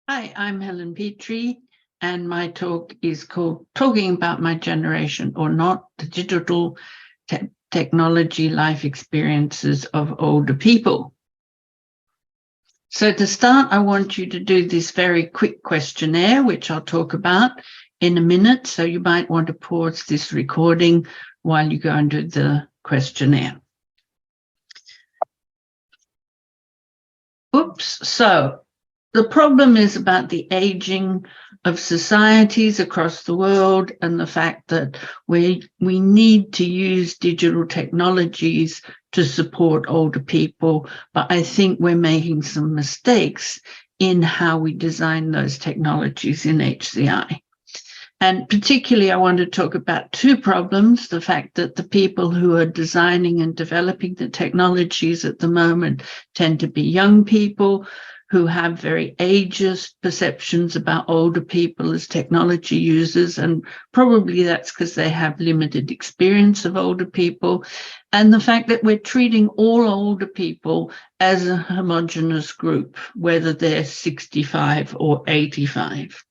Hi, I'm Helen Petrie, and my talk is called Talking About My Generation or Not, the Digital Technology Life Experiences of Older People. So to start, I want you to do this very quick questionnaire, which I'll talk about in a minute. So you might want to pause this recording while you go and do the questionnaire. Oops, so the problem is about the aging of societies across the world and the fact that we need to use digital technologies to support older people, but I think we're making some mistakes in how we design those technologies in HCI. And particularly, I want to talk about two problems: the fact that the people who are designing and developing the technologies at the moment tend to be young people who have very ageist perceptions about older people as technology users, and probably that's because they have limited experience of older people, and the fact that we're treating all older people as a homogeneous group, whether they're 65 or 85.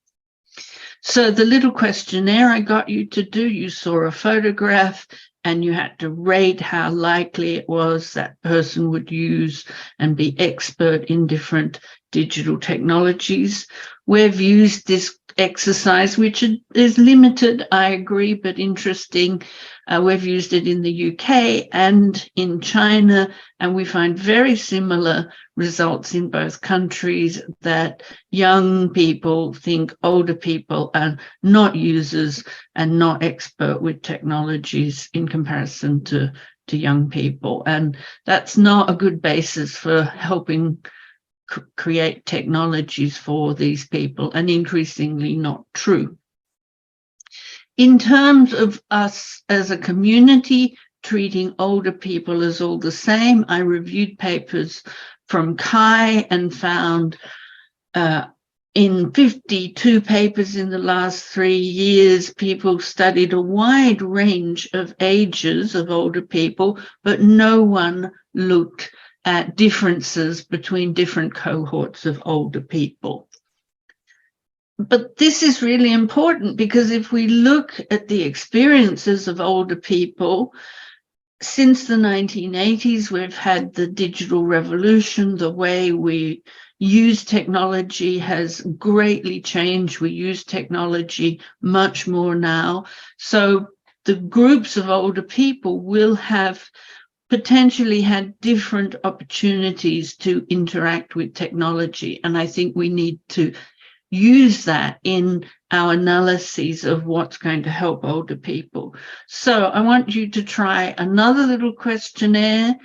So the little questionnaire I got you to do, you saw a photograph and you had to rate how likely it was that person would use and be expert in different digital technologies. We've used this exercise, which is limited, I agree, but interesting. We've used it in the UK and in China, and we find very similar results in both countries, that young people think older people are not users and not expert with technologies in comparison to young people. And that's not a good basis for helping create technologies for these people, and increasingly not true. In terms of us as a community treating older people as all the same, I reviewed papers from AltCHI and found in 52 papers in the last 3 years, people studied a wide range of ages of older people, but no one looked at differences between different cohorts of older people. But this is really important, because if we look at the experiences of older people, since the 1980s, we've had the digital revolution. The way we use technology has greatly changed. We use technology much more now. So the groups of older people will have potentially had different opportunities to interact with technology. And I think we need to use that in our analyses of what's going to help older people. So I want you to try another little questionnaire,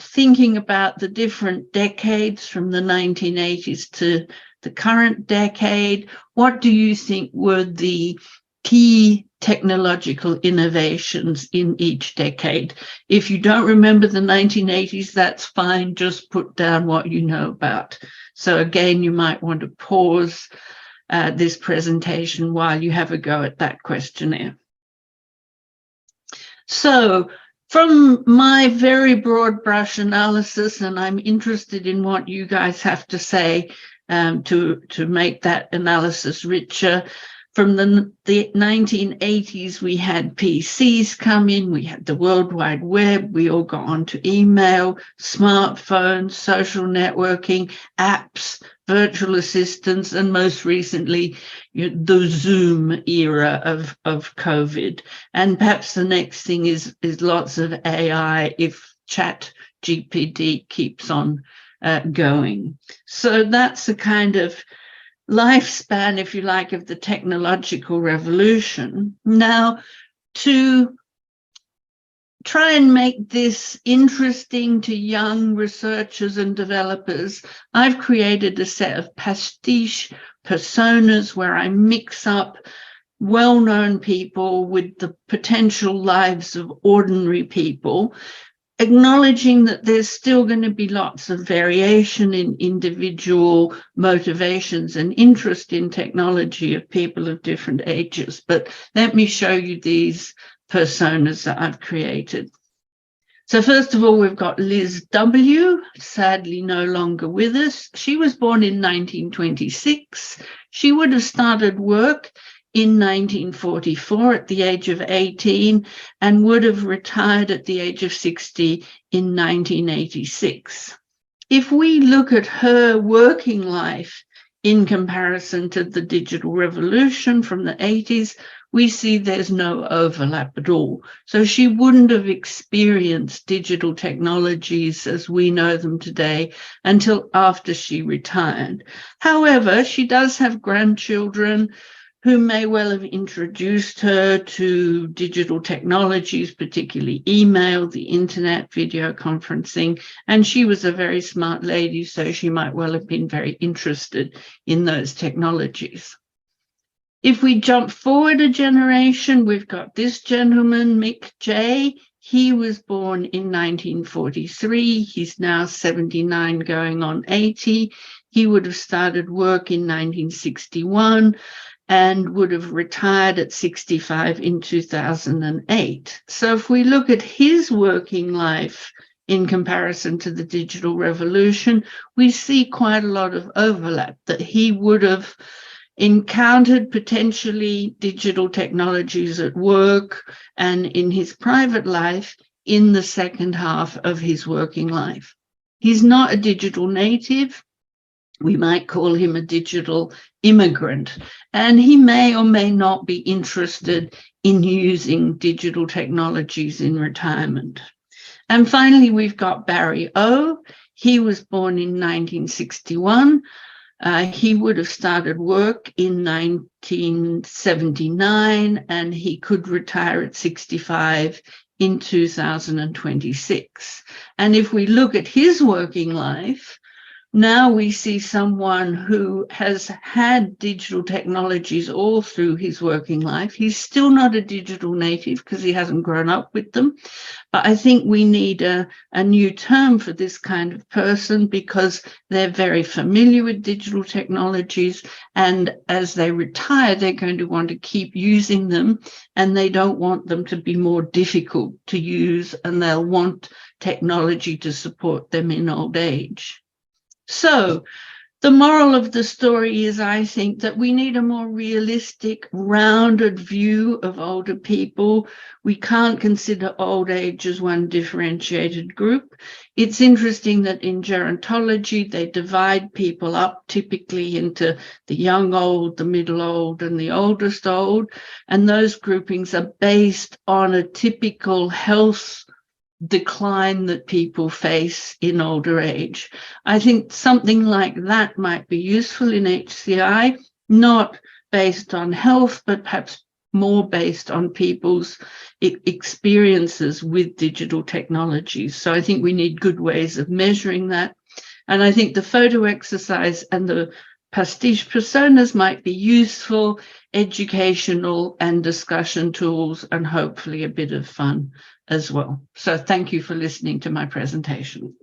thinking about the different decades from the 1980s to the current decade. What do you think were the key technological innovations in each decade? If you don't remember the 1980s, that's fine. Just put down what you know about. So again, you might want to pause this presentation while you have a go at that questionnaire. So from my very broad brush analysis, and I'm interested in what you guys have to say to make that analysis richer. From the 1980s, we had PCs come in, we had the World Wide Web, we all got onto email, smartphones, social networking, apps, virtual assistants, and most recently, the Zoom era of COVID. And perhaps the next thing is lots of AI if ChatGPT keeps on going. So that's the kind of lifespan, if you like, of the technological revolution. Now, to try and make this interesting to young researchers and developers, I've created a set of pastiche personas where I mix up well-known people with the potential lives of ordinary people, acknowledging that there's still going to be lots of variation in individual motivations and interest in technology of people of different ages. But let me show you these personas that I've created. So first of all, we've got Liz W., sadly no longer with us. She was born in 1926. She would have started work in 1944 at the age of 18 and would have retired at the age of 60 in 1986. If we look at her working life in comparison to the digital revolution from the 80s, we see there's no overlap at all. So she wouldn't have experienced digital technologies as we know them today until after she retired. However, she does have grandchildren who may well have introduced her to digital technologies, particularly email, the internet, video conferencing, and she was a very smart lady, so she might well have been very interested in those technologies. If we jump forward a generation, we've got this gentleman, Mick J. He was born in 1943. He's now 79 going on 80. He would have started work in 1961 and would have retired at 65 in 2008. So if we look at his working life in comparison to the digital revolution, we see quite a lot of overlap, that he would have encountered potentially digital technologies at work and in his private life in the second half of his working life. He's not a digital native. We might call him a digital immigrant, and he may or may not be interested in using digital technologies in retirement. And finally, we've got Barry O. He was born in 1961. He would have started work in 1979, and he could retire at 65 in 2026. And if we look at his working life, now we see someone who has had digital technologies all through his working life. He's still not a digital native because he hasn't grown up with them. But I think we need a new term for this kind of person because they're very familiar with digital technologies. And as they retire, they're going to want to keep using them, and they don't want them to be more difficult to use, and they'll want technology to support them in old age. So the moral of the story is, I think, that we need a more realistic, rounded view of older people. We can't consider old age as one differentiated group. It's interesting that in gerontology, they divide people up typically into the young old, the middle old, and the oldest old. And those groupings are based on a typical health decline that people face in older age. I think something like that might be useful in HCI, not based on health, but perhaps more based on people's experiences with digital technologies. So I think we need good ways of measuring that. And I think the photo exercise and the pastiche personas might be useful, educational, and discussion tools, and hopefully a bit of fun as well. So thank you for listening to my presentation.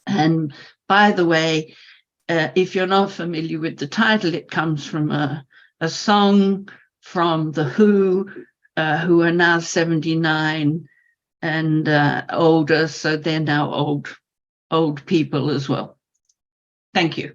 And by the way, if you're not familiar with the title, it comes from a song from The Who are now 79 and older, so they're now old people as well. Thank you.